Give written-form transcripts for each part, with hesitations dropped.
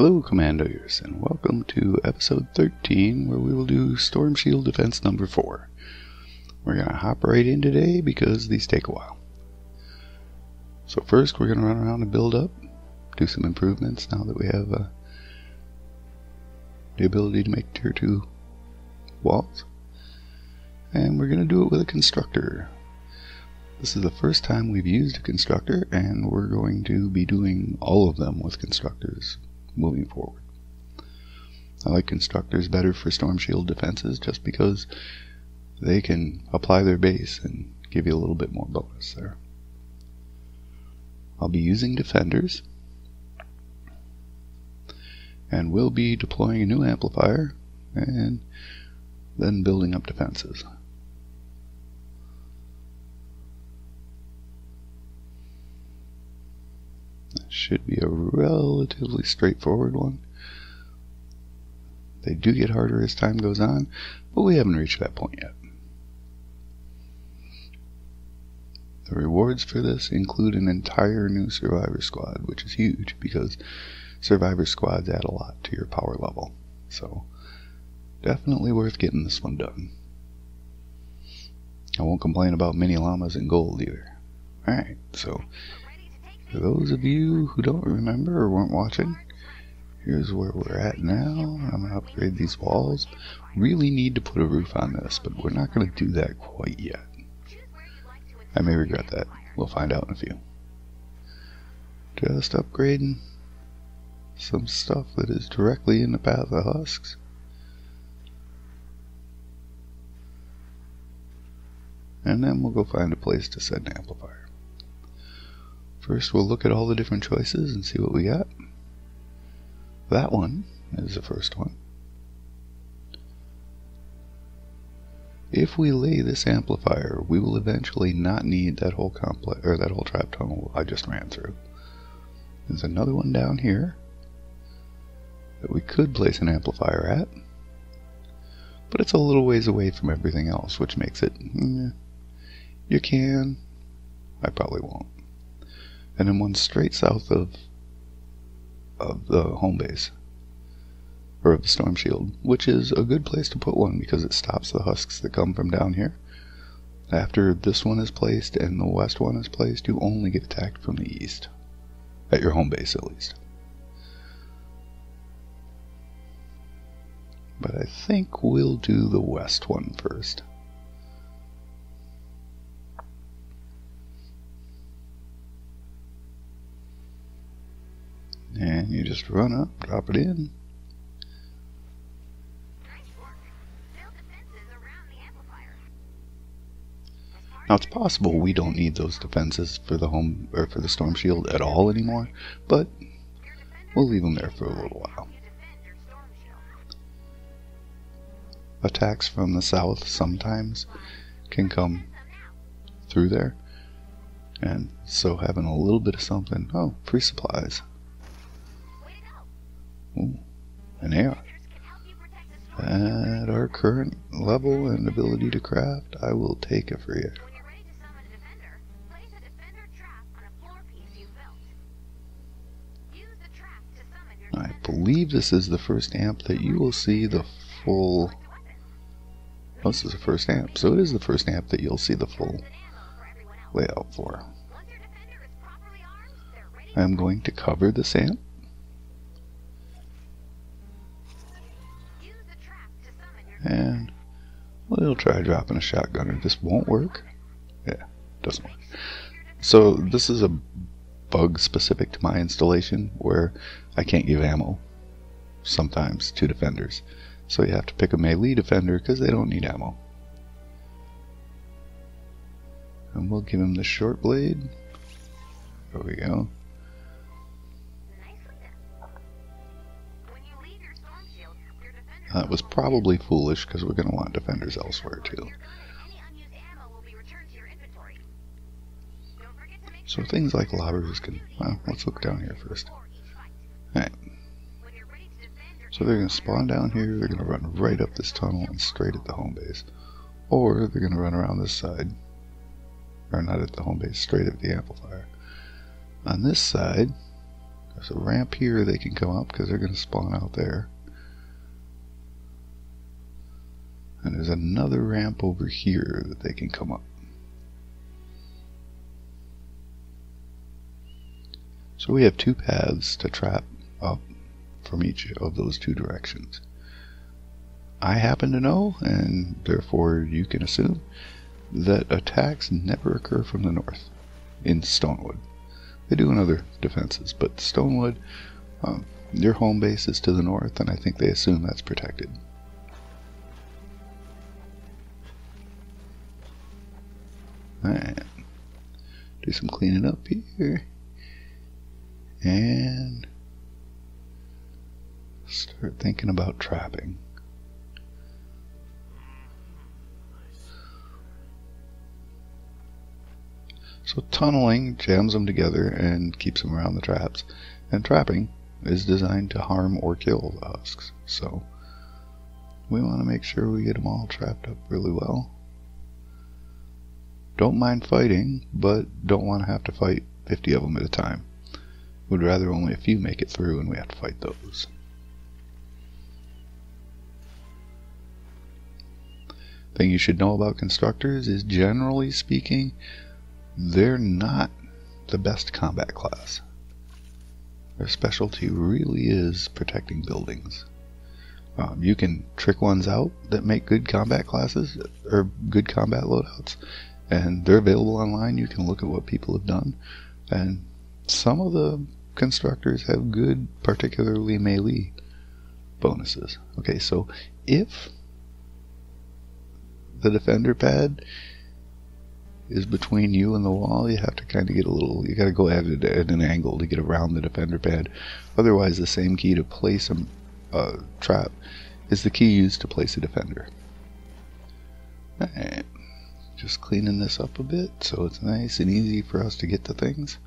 Hello Commandos, and welcome to episode 13, where we will do Storm Shield Defense number 4. We're going to hop right in today because these take a while. So first we're going to run around and build up, do some improvements now that we have the ability to make tier 2 walls. And we're going to do it with a constructor. This is the first time we've used a constructor, and we're going to be doing all of them with constructors moving forward. I like constructors better for storm shield defenses just because they can apply their base and give you a little bit more bonus there. I'll be using defenders, and we'll be deploying a new amplifier and then building up defenses. Should be a relatively straightforward one. They do get harder as time goes on, but we haven't reached that point yet. The rewards for this include an entire new survivor squad, which is huge because survivor squads add a lot to your power level. So definitely worth getting this one done. I won't complain about mini llamas and gold either. Alright, so for those of you who don't remember or weren't watching, here's where we're at now. I'm going to upgrade these walls. Really need to put a roof on this, but we're not going to do that quite yet. I may regret that. We'll find out in a few. Just upgrading some stuff that is directly in the path of husks. And then we'll go find a place to set an amplifier. First we'll look at all the different choices and see what we got. That one is the first one. If we lay this amplifier, we will eventually not need that whole complex or that whole trap tunnel I just ran through. There's another one down here that we could place an amplifier at, but it's a little ways away from everything else, which makes it, you can, I probably won't. And then one straight south of the home base, or of the storm shield, which is a good place to put one because it stops the husks that come from down here. After this one is placed and the west one is placed, you only get attacked from the east, at your home base at least. But I think we'll do the west one first. And you just run up, drop it in. Now it's possible we don't need those defenses for the home or for the storm shield at all anymore, but we'll leave them there for a little while. Attacks from the south sometimes can come through there, and so having a little bit of something. Oh, free supplies. Ooh, an AR. At our current level and ability to craft, I will take a free AR. I believe this is the first amp that you will see the full... Oh, this is the first amp, so it is the first amp that you'll see the full layout for. I'm going to cover this amp. And we'll try dropping a shotgunner. This won't work. Yeah, doesn't work. So this is a bug specific to my installation where I can't give ammo sometimes to defenders. So you have to pick a melee defender because they don't need ammo. And we'll give him the short blade. There we go. That was probably foolish because we're going to want defenders elsewhere too. So things like Lobbers can... Well, let's look down here first. Alright. So they're going to spawn down here, they're going to run right up this tunnel and straight at the home base. Or they're going to run around this side. Or not at the home base, straight at the amplifier. On this side, There's a ramp here they can come up because they're going to spawn out there. And there's another ramp over here that they can come up. So we have two paths to trap up from each of those two directions. I happen to know, and therefore you can assume, that attacks never occur from the north in Stonewood. They do in other defenses, but Stonewood, your home base is to the north, and I think they assume that's protected. Alright, do some cleaning up here, and start thinking about trapping. So tunneling jams them together and keeps them around the traps, and trapping is designed to harm or kill the husks. So we want to make sure we get them all trapped up really well. Don't mind fighting, but don't want to have to fight 50 of them at a time. Would rather only a few make it through and we have to fight those. Thing you should know about constructors is, generally speaking, they're not the best combat class. Their specialty really is protecting buildings. You can trick ones out that make good combat classes, or good combat loadouts, and they're available online. You can look at what people have done, and some of the constructors have good, particularly melee bonuses. Okay, so if the defender pad is between you and the wall, you have to kind of get a little, you got to go at it at an angle to get around the defender pad. Otherwise, the same key to place a trap is the key used to place a defender. Alright, just cleaning this up a bit so it's nice and easy for us to get to things.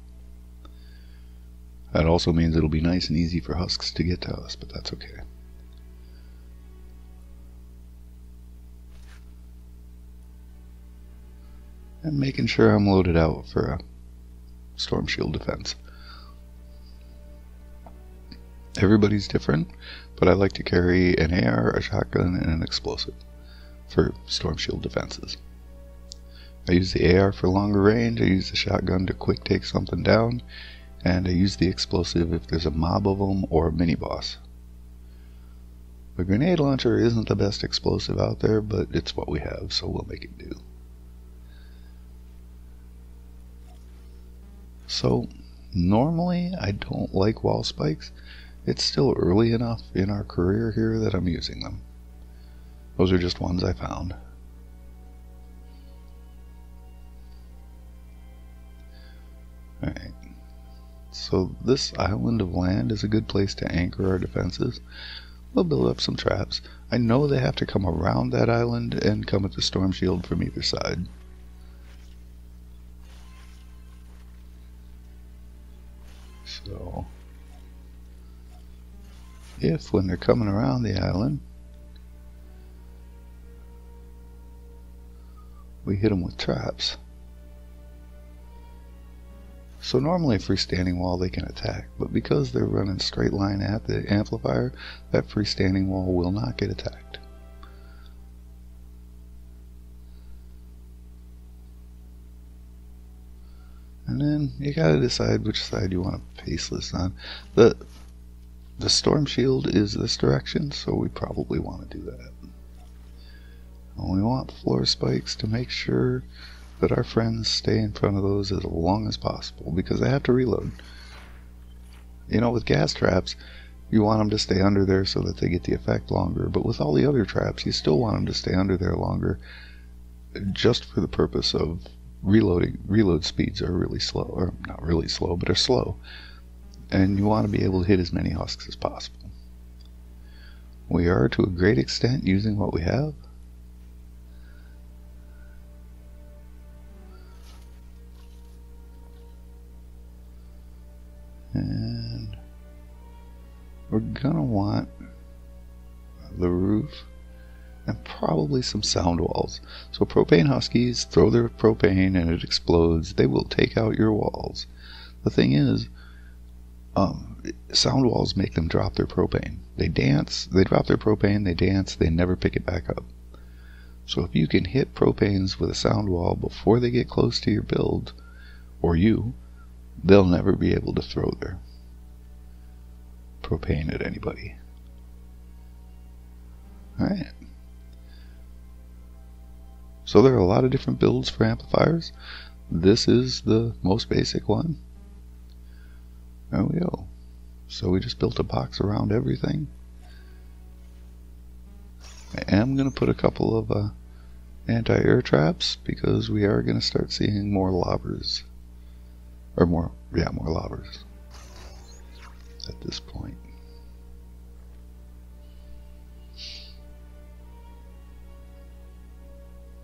That also means it'll be nice and easy for husks to get to us, but that's okay. And making sure I'm loaded out for a storm shield defense. Everybody's different, but I like to carry an AR, a shotgun, and an explosive for storm shield defenses. I use the AR for longer range, I use the shotgun to quick take something down, and I use the explosive if there's a mob of them or a mini-boss. The grenade launcher isn't the best explosive out there, but it's what we have, so we'll make it do. So, normally I don't like wall spikes. It's still early enough in our career here that I'm using them. Those are just ones I found. Alright, so this island of land is a good place to anchor our defenses. We'll build up some traps. I know they have to come around that island and come at the storm shield from either side. So, if when they're coming around the island, we hit them with traps. So normally a freestanding wall they can attack, but because they're running straight line at the amplifier, that freestanding wall will not get attacked. And then you gotta decide which side you want to pace this on. The storm shield is this direction, so we probably want to do that. And we want floor spikes to make sure that our friends stay in front of those as long as possible, because they have to reload. You know, with gas traps, you want them to stay under there so that they get the effect longer, but with all the other traps, you still want them to stay under there longer, just for the purpose of reloading. Reload speeds are really slow, or not really slow, but are slow, and you want to be able to hit as many husks as possible. We are, to a great extent, using what we have. And we're gonna want the roof and probably some sound walls. So propane huskies, throw their propane and it explodes. They will take out your walls. The thing is, sound walls make them drop their propane. They dance, they drop their propane, they dance, they never pick it back up. So if you can hit propanes with a sound wall before they get close to your build, or you, they'll never be able to throw their propane at anybody. Alright. So there are a lot of different builds for amplifiers. This is the most basic one. There we go. So we just built a box around everything. I am going to put a couple of anti-air traps because we are going to start seeing more lobbers. Or more lobbers at this point.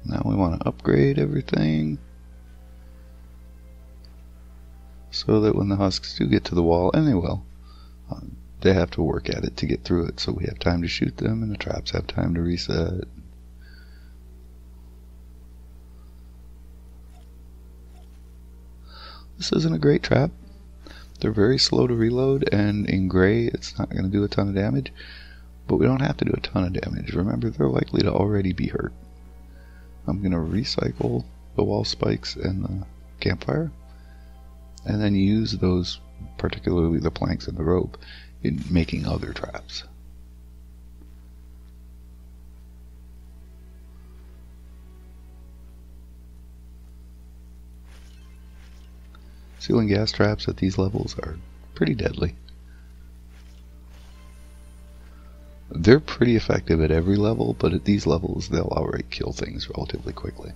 Now we want to upgrade everything so that when the husks do get to the wall, and they will, they have to work at it to get through it, so we have time to shoot them and the traps have time to reset. This isn't a great trap. They're very slow to reload, and in gray it's not going to do a ton of damage, but we don't have to do a ton of damage. Remember, they're likely to already be hurt. I'm going to recycle the wall spikes and the campfire, and then use those, particularly the planks and the rope, in making other traps. Ceiling gas traps at these levels are pretty deadly. They're pretty effective at every level, but at these levels they'll outright kill things relatively quickly.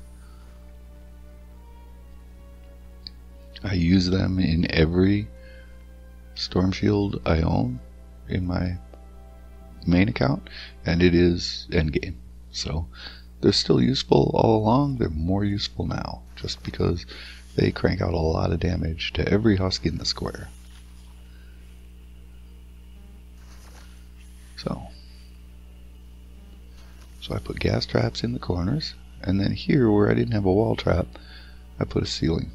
I use them in every storm shield I own in my main account, and it is endgame. So they're still useful all along. They're more useful now, just because they crank out a lot of damage to every husk in the square. So I put gas traps in the corners, and then here where I didn't have a wall trap, I put a ceiling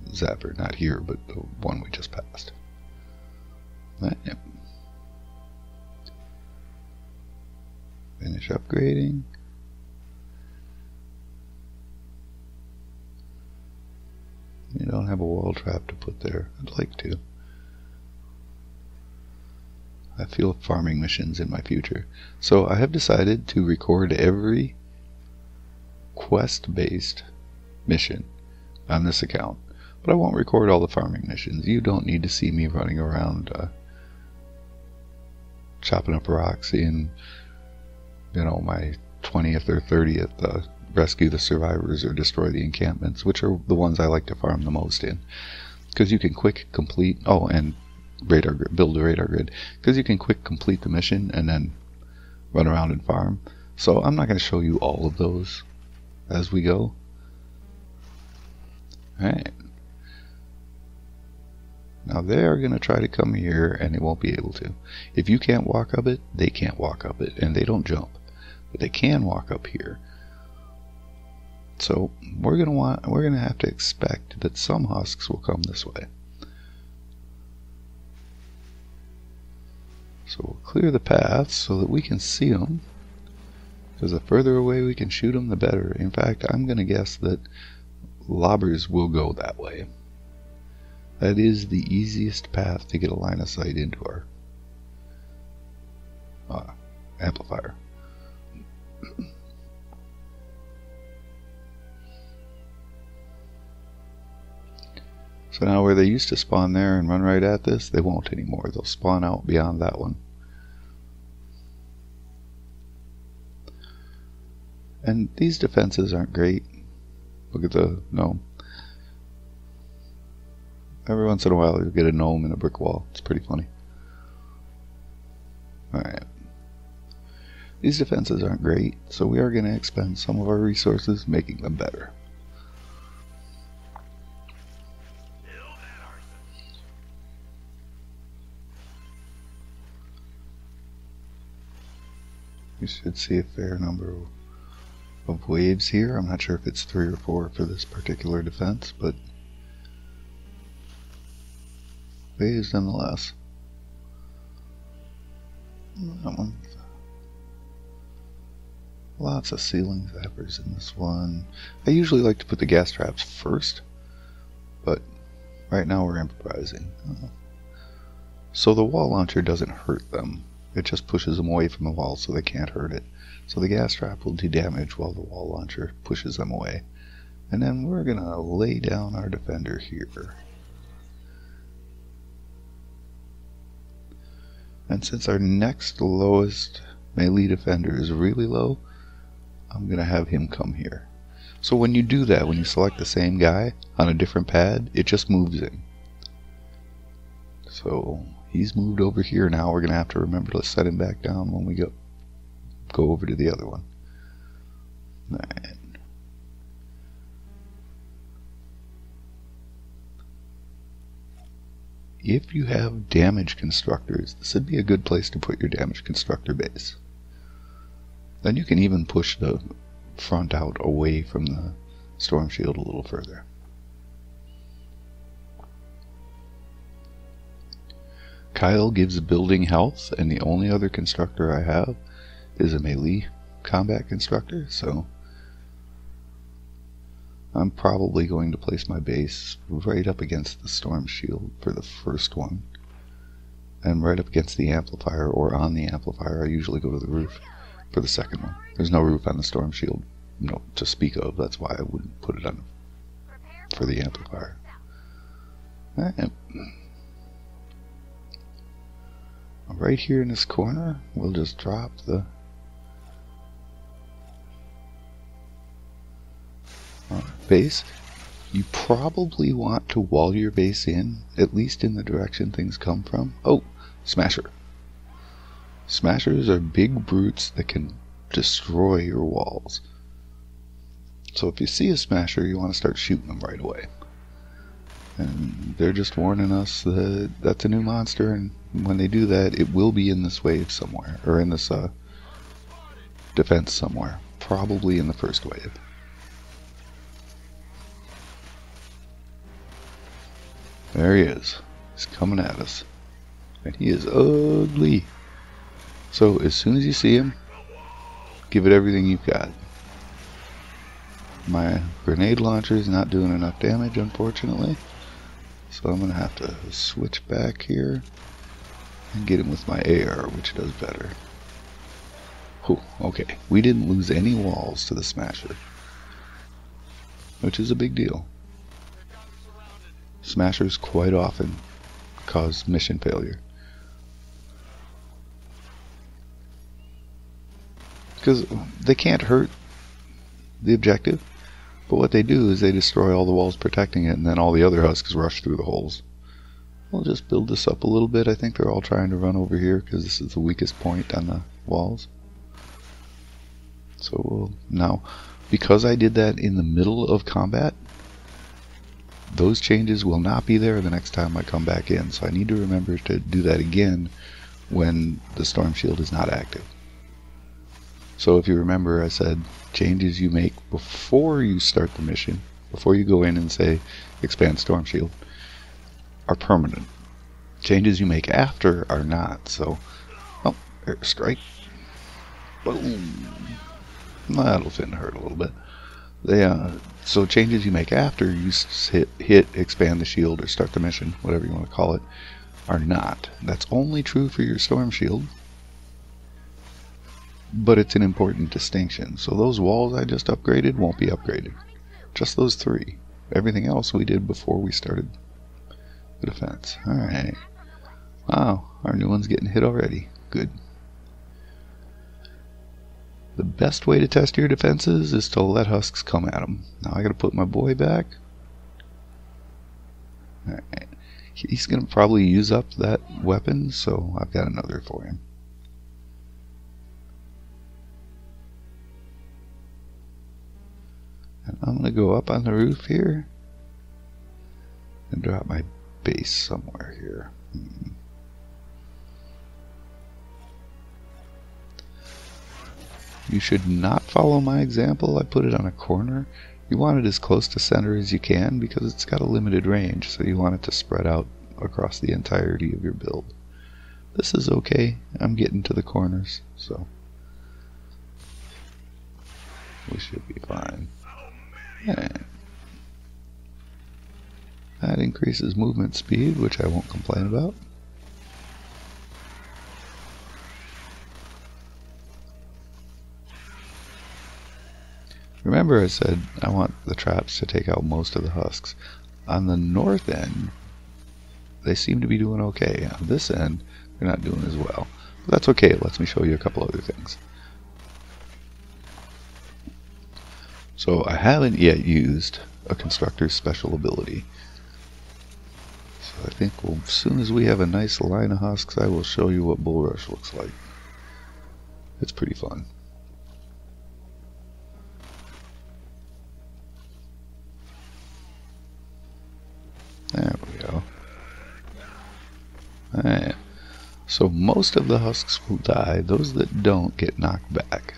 zapper. Not here, but the one we just passed. Right, yep. Finish upgrading. You don't have a wall trap to put there. I'd like to. I feel farming missions in my future. So I have decided to record every quest-based mission on this account. But I won't record all the farming missions. You don't need to see me running around chopping up rocks in, you know, my 20th or 30th rescue the survivors or destroy the encampments, which are the ones I like to farm the most in. Because you can quick complete, and radar grid, build a radar grid, because you can quick complete the mission and then run around and farm. So I'm not going to show you all of those as we go. Alright. Now they are going to try to come here and they won't be able to. If you can't walk up it, they can't walk up it, and they don't jump. But they can walk up here. So we're going to have to expect that some husks will come this way. So we'll clear the path so that we can see them, because the further away we can shoot them, the better. In fact, I'm going to guess that Lobbers will go that way. That is the easiest path to get a line of sight into our amplifier. So now where they used to spawn there and run right at this, they won't anymore. They'll spawn out beyond that one. And these defenses aren't great. Look at the gnome. Every once in a while you'll get a gnome in a brick wall. It's pretty funny. Alright. These defenses aren't great, so we are going to expend some of our resources making them better. You should see a fair number of waves here. I'm not sure if it's 3 or 4 for this particular defense, but waves nonetheless. That one. Lots of ceiling zappers in this one. I usually like to put the gas traps first, but right now we're improvising. So the wall launcher doesn't hurt them. It just pushes them away from the wall so they can't hurt it. So the gas trap will do damage while the wall launcher pushes them away. And then we're going to lay down our defender here. And since our next lowest melee defender is really low, I'm going to have him come here. So when you do that, when you select the same guy on a different pad, it just moves in. So he's moved over here now. We're going to have to remember to set him back down when we go over to the other one. Alright. If you have damage constructors, this would be a good place to put your damage constructor base. Then you can even push the front out away from the storm shield a little further. Kyle gives building health, and the only other constructor I have is a melee combat constructor, so I'm probably going to place my base right up against the storm shield for the first one, and right up against the amplifier, or on the amplifier. I usually go to the roof for the second one. There's no roof on the storm shield, no, to speak of. That's why I wouldn't put it on for the amplifier. Alright. Right here in this corner, we'll just drop the base. You probably want to wall your base in, at least in the direction things come from. Oh, Smasher. Smashers are big brutes that can destroy your walls. So if you see a Smasher, you want to start shooting them right away. And they're just warning us that that's a new monster, and when they do that, it will be in this wave somewhere, or in this defense somewhere, probably in the first wave. There he is. He's coming at us, and he is ugly. So as soon as you see him, give it everything you've got. My grenade launcher is not doing enough damage, unfortunately. So I'm going to have to switch back here and get him with my AR, which does better. Whew, okay, we didn't lose any walls to the Smasher, which is a big deal. Smashers quite often cause mission failure, because they can't hurt the objective. But what they do is they destroy all the walls protecting it, and then all the other husks rush through the holes. We'll just build this up a little bit. I think they're all trying to run over here because this is the weakest point on the walls. So we'll, now, because I did that in the middle of combat, those changes will not be there the next time I come back in. So I need to remember to do that again when the storm shield is not active. So if you remember, I said changes you make before you start the mission, before you go in and say expand storm shield, are permanent. Changes you make after are not. So, oh, airstrike. Boom. That'll fin hurt a little bit. So changes you make after you hit expand the shield or start the mission, whatever you want to call it, are not. That's only true for your storm shield. But it's an important distinction. So those walls I just upgraded won't be upgraded. Just those three. Everything else we did before we started the defense. Alright. Wow, our new one's getting hit already. Good. The best way to test your defenses is to let husks come at them. Now I gotta put my boy back. Alright. He's gonna probably use up that weapon, so I've got another for him. And I'm going to go up on the roof here and drop my base somewhere here. You should not follow my example. I put it on a corner. You want it as close to center as you can because it's got a limited range, so you want it to spread out across the entirety of your build. this is okay. I'm getting to the corners, so we should be fine. And that increases movement speed, which I won't complain about. Remember I said I want the traps to take out most of the husks. On the north end, they seem to be doing okay. On this end, they're not doing as well. But that's okay. Let me show you a couple other things. So I haven't yet used a constructor's special ability. So I think as soon as we have a nice line of husks, I will show you what Bull Rush looks like. It's pretty fun. There we go. Alright. So most of the husks will die. Those that don't get knocked back.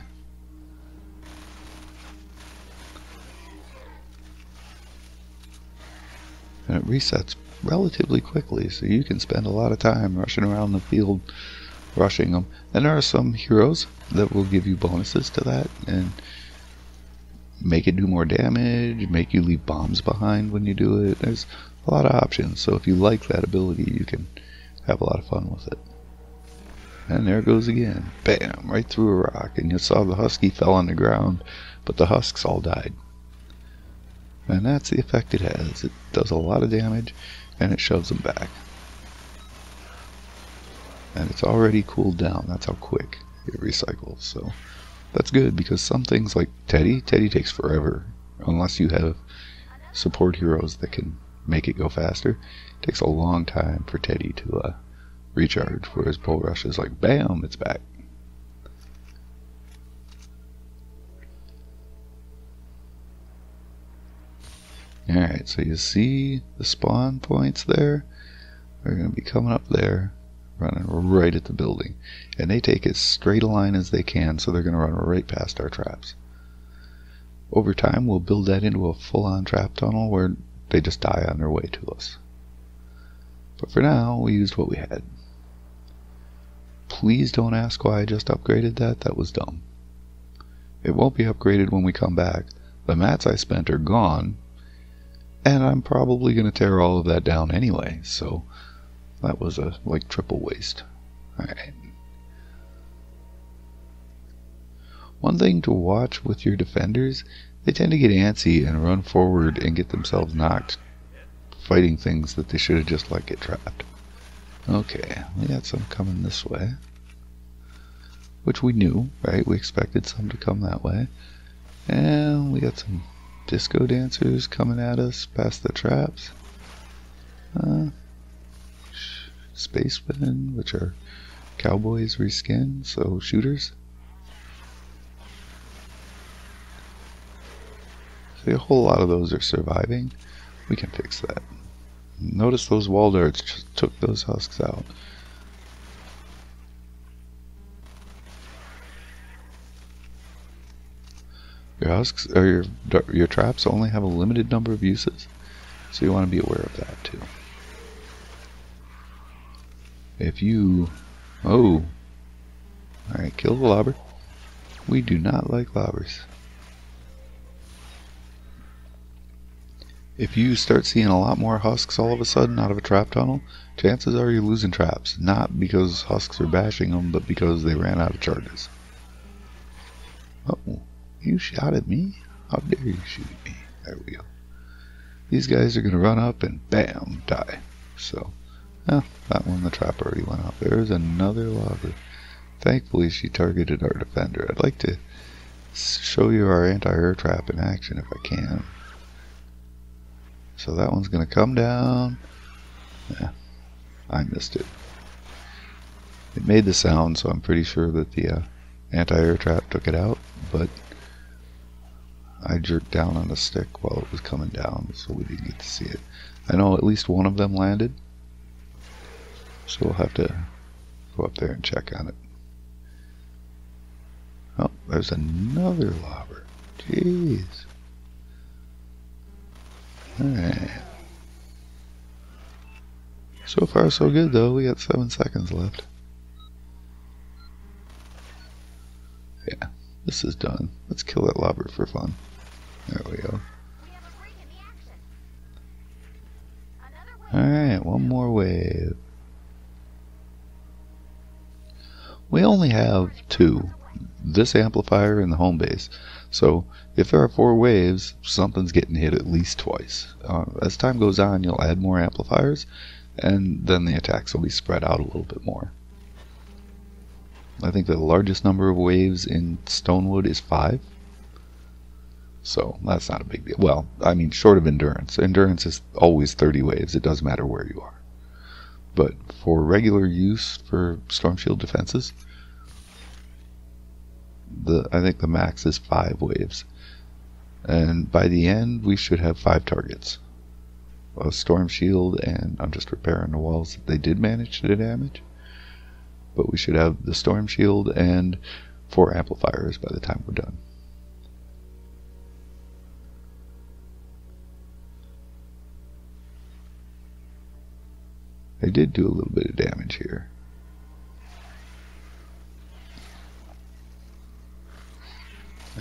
And it resets relatively quickly, so you can spend a lot of time rushing around the field, rushing them. And there are some heroes that will give you bonuses to that, and make it do more damage, make you leave bombs behind when you do it. There's a lot of options, so if you like that ability, you can have a lot of fun with it. And there it goes again. Bam! Right through a rock, and you saw the husky fell on the ground, but the husks all died. And that's the effect it has. It does a lot of damage, and it shoves them back. And it's already cooled down. That's how quick it recycles. So that's good, because some things like Teddy takes forever. Unless you have support heroes that can make it go faster. It takes a long time for Teddy to recharge, whereas Bull Rush is like, bam, it's back. Alright, so you see the spawn points there? They're going to be coming up there, running right at the building. And they take as straight a line as they can, so they're going to run right past our traps. Over time, we'll build that into a full-on trap tunnel where they just die on their way to us. But for now, we used what we had. Please don't ask why I just upgraded that. That was dumb. It won't be upgraded when we come back. The mats I spent are gone, and I'm probably going to tear all of that down anyway, so that was a triple waste. Alright. One thing to watch with your defenders, they tend to get antsy and run forward and get themselves knocked fighting things that they should have just let get trapped. Okay, we got some coming this way, which we knew, right? We expected some to come that way. And we got some disco dancers coming at us past the traps. Spacemen, which are cowboys reskinned, so shooters. See, a whole lot of those are surviving. We can fix that. Notice those wall darts just took those husks out. Your husks or your traps only have a limited number of uses, so you want to be aware of that too. If you, alright, kill the lobber. We do not like lobbers. If you start seeing a lot more husks all of a sudden out of a trap tunnel, chances are you're losing traps. Not because husks are bashing them, but because they ran out of charges. Oh, you shot at me? How dare you shoot at me? There we go. These guys are going to run up and bam, die. So, that one, the trap already went off. There's another lobber. Thankfully, she targeted our defender. I'd like to show you our anti-air trap in action if I can. So that one's going to come down. Yeah, I missed it. It made the sound, so I'm pretty sure that the anti-air trap took it out, but I jerked down on the stick while it was coming down, so we didn't get to see it. I know at least one of them landed, so we'll have to go up there and check on it. Oh, there's another lobber. Jeez. Alright. So far so good though, we got 7 seconds left. Yeah, this is done. Let's kill that lobber for fun. There we go. Alright, one more wave. We only have 2. This amplifier and the home base. So if there are 4 waves, something's getting hit at least twice. As time goes on, you'll add more amplifiers, and then the attacks will be spread out a little bit more. I think the largest number of waves in Stonewood is 5. So that's not a big deal. Well, I mean, short of endurance. Endurance is always 30 waves. It doesn't matter where you are. But for regular use for storm shield defenses, I think the max is 5 waves. And by the end, we should have 5 targets. A storm shield, and I'm just repairing the walls that they did manage to damage. But we should have the storm shield and 4 amplifiers by the time we're done. They did do a little bit of damage here.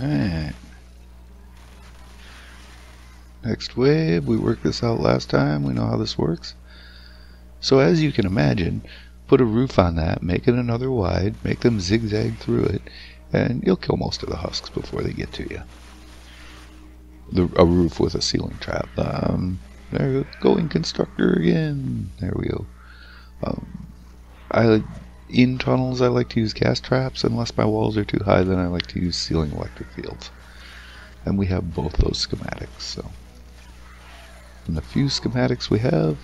Alright. Next wave, we worked this out last time, we know how this works. So as you can imagine, put a roof on that, make it another wide, make them zigzag through it, and you'll kill most of the husks before they get to you. A roof with a ceiling trap. There we go, going Constructor again. There we go. In tunnels I like to use gas traps. Unless my walls are too high, then I like to use ceiling electric fields. And we have both those schematics, so. In the few schematics we have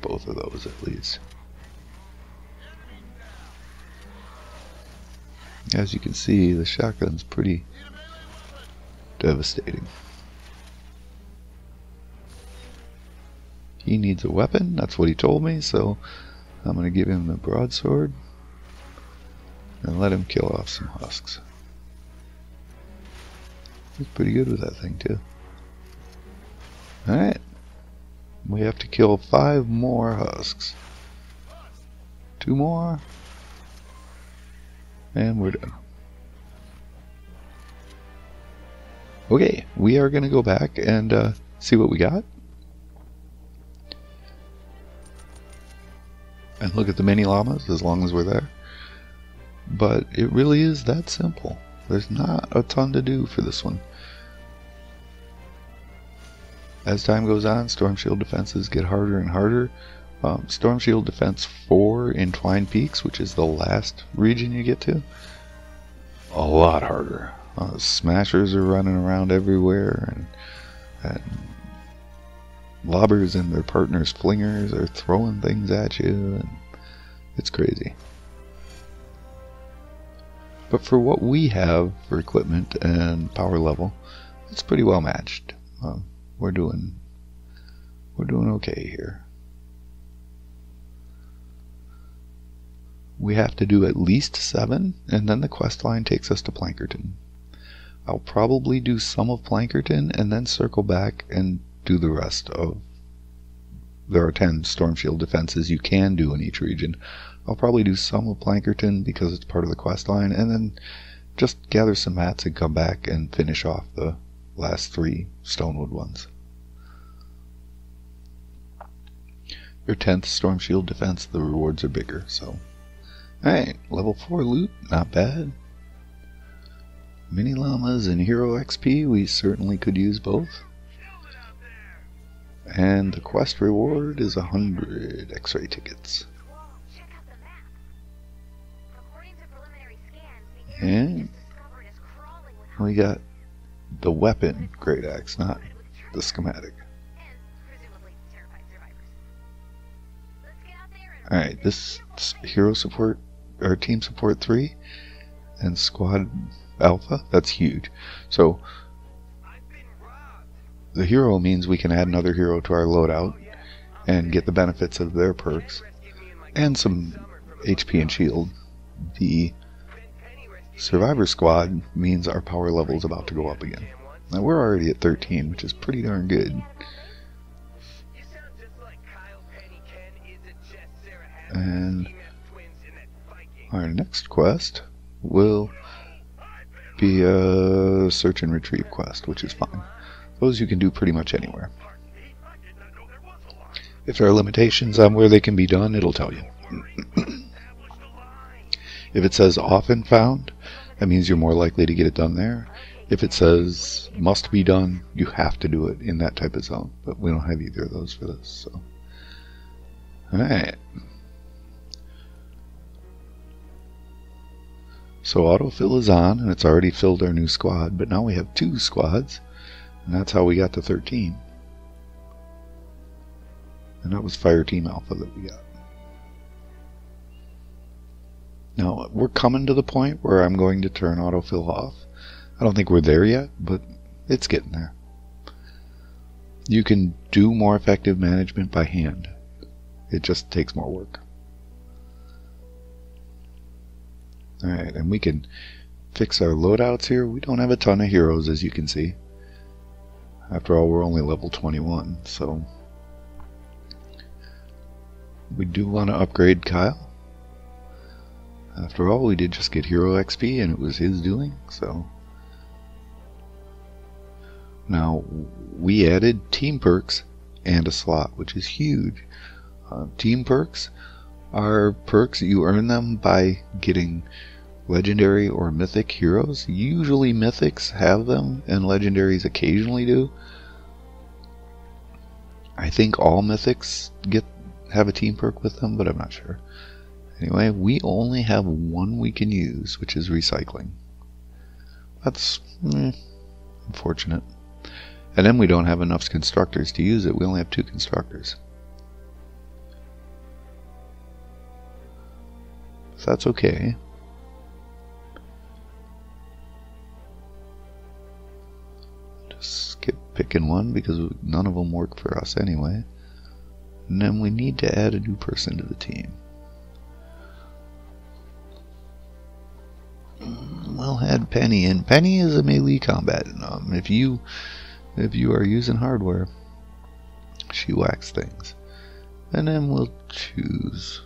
both of those at least. As you can see, the shotgun's pretty devastating. He needs a weapon, that's what he told me, so I'm going to give him the broadsword and let him kill off some husks. He's pretty good with that thing too. Alright, we have to kill 5 more husks. 2 more, and we're done. Okay, we are going to go back and see what we got. And look at the mini llamas as long as we're there. But it really is that simple. There's not a ton to do for this one. As time goes on, Storm Shield defenses get harder and harder. Storm Shield defense 4 in Twine Peaks, which is the last region you get to, a lot harder. Smashers are running around everywhere, and Lobbers and their partners Flingers are throwing things at you, and it's crazy. But for what we have for equipment and power level, it's pretty well matched. We're doing okay here. We have to do at least 7, and then the quest line takes us to Plankerton. I'll probably do some of Plankerton and then circle back and do the rest of. There are 10 Storm Shield defenses you can do in each region. I'll probably do some of Plankerton because it's part of the quest line, and then just gather some mats and come back and finish off the last 3 Stonewood ones. Your 10th Storm Shield defense, the rewards are bigger, so. Alright, level 4 loot, not bad. Mini llamas and hero XP, we certainly could use both. And the quest reward is 100 X-ray tickets. And we got the weapon great axe, not the schematic. Alright, this hero support, or team support 3 and squad alpha, that's huge. So the hero means we can add another hero to our loadout and get the benefits of their perks and some HP and shield. The survivor squad means our power level is about to go up again. Now we're already at 13, which is pretty darn good. And our next quest will be a search and retrieve quest, which is fine. Those you can do pretty much anywhere. If there are limitations on where they can be done, it'll tell you. If it says often found, that means you're more likely to get it done there. If it says must be done, you have to do it in that type of zone. But we don't have either of those for this. So, alright. So autofill is on, and it's already filled our new squad. But now we have 2 squads, and that's how we got to 13. And that was Fire Team Alpha that we got. Now, we're coming to the point where I'm going to turn autofill off. I don't think we're there yet, but it's getting there. You can do more effective management by hand. It just takes more work. Alright, and we can fix our loadouts here. We don't have a ton of heroes, as you can see. After all, we're only level 21, so... we do want to upgrade Kyle. After all, we did just get hero XP, and it was his doing, so... Now, we added team perks and a slot, which is huge. Team perks are perks, you earn them by getting legendary or mythic heroes. Usually mythics have them, and legendaries occasionally do. I think all mythics have a team perk with them, but I'm not sure. Anyway, we only have one we can use, which is recycling. That's unfortunate. And then we don't have enough constructors to use it. We only have 2 constructors. So that's okay. Just skip picking one because none of them work for us anyway. And then we need to add a new person to the team. We'll add Penny in. Penny is a melee combat. If you are using hardware, she whacks things. And then we'll choose.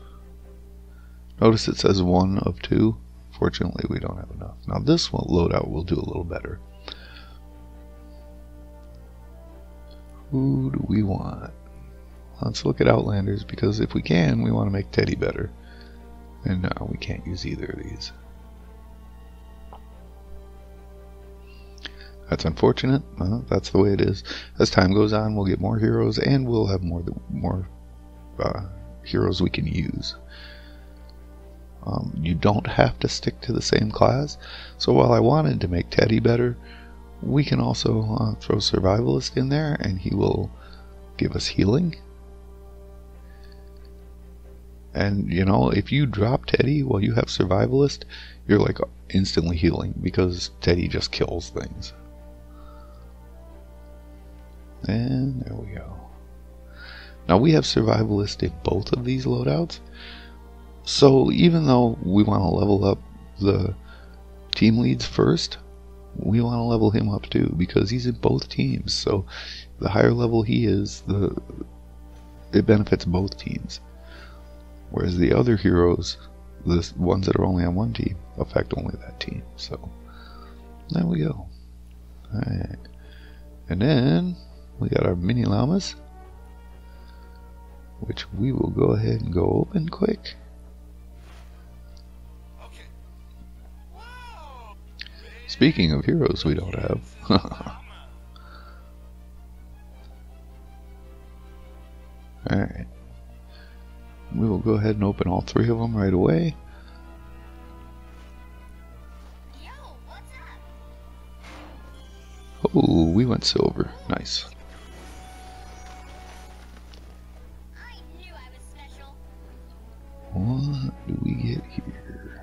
Notice it says 1 of 2. Fortunately, we don't have enough. Now this one loadout will do a little better. Who do we want? Let's look at Outlanders, because if we can, we want to make Teddy better. And no, we can't use either of these. That's unfortunate. That's the way it is. As time goes on, we'll get more heroes, and we'll have more heroes we can use. You don't have to stick to the same class. So while I wanted to make Teddy better, we can also throw Survivalist in there, and he will give us healing. And you know, if you drop Teddy while you have Survivalist, you're like instantly healing, because Teddy just kills things. And there we go. Now we have Survivalist in both of these loadouts. So even though we want to level up the team leads first, we want to level him up too, because he's in both teams. So the higher level he is, it benefits both teams. Whereas the other heroes, the ones that are only on one team, affect only that team. So there we go. Alright. And then we got our mini llamas, which we will go ahead and go open quick. Speaking of heroes we don't have. Alright. We will go ahead and open all 3 of them right away. Oh, we went silver. Nice. What do we get here?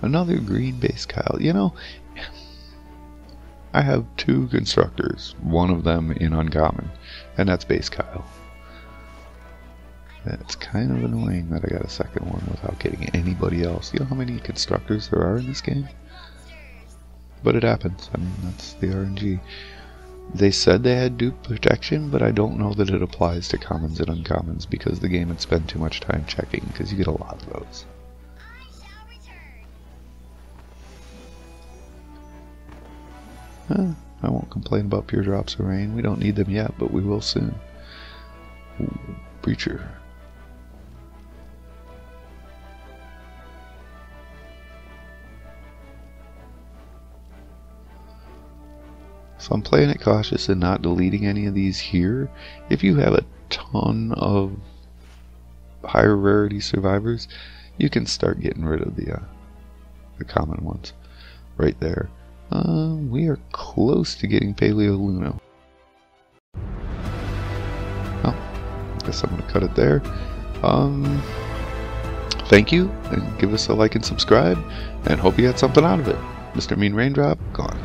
Another green base Kyle. You know, I have 2 constructors, one of them in uncommon, and that's base Kyle. It's kind of annoying that I got a second one without getting anybody else. You know how many constructors there are in this game? But it happens. I mean, that's the RNG. They said they had dupe protection, but I don't know that it applies to commons and uncommons, because the game had spent too much time checking, because you get a lot of those. I won't complain about pure drops of rain. We don't need them yet, but we will soon. Ooh, Preacher. So I'm playing it cautious and not deleting any of these here. If you have a ton of higher rarity survivors, you can start getting rid of the common ones right there. We are close to getting Paleo Luno. Well, I guess I'm going to cut it there. Thank you, and give us a like and subscribe, and hope you got something out of it. Mr. Mean Raindrop, gone.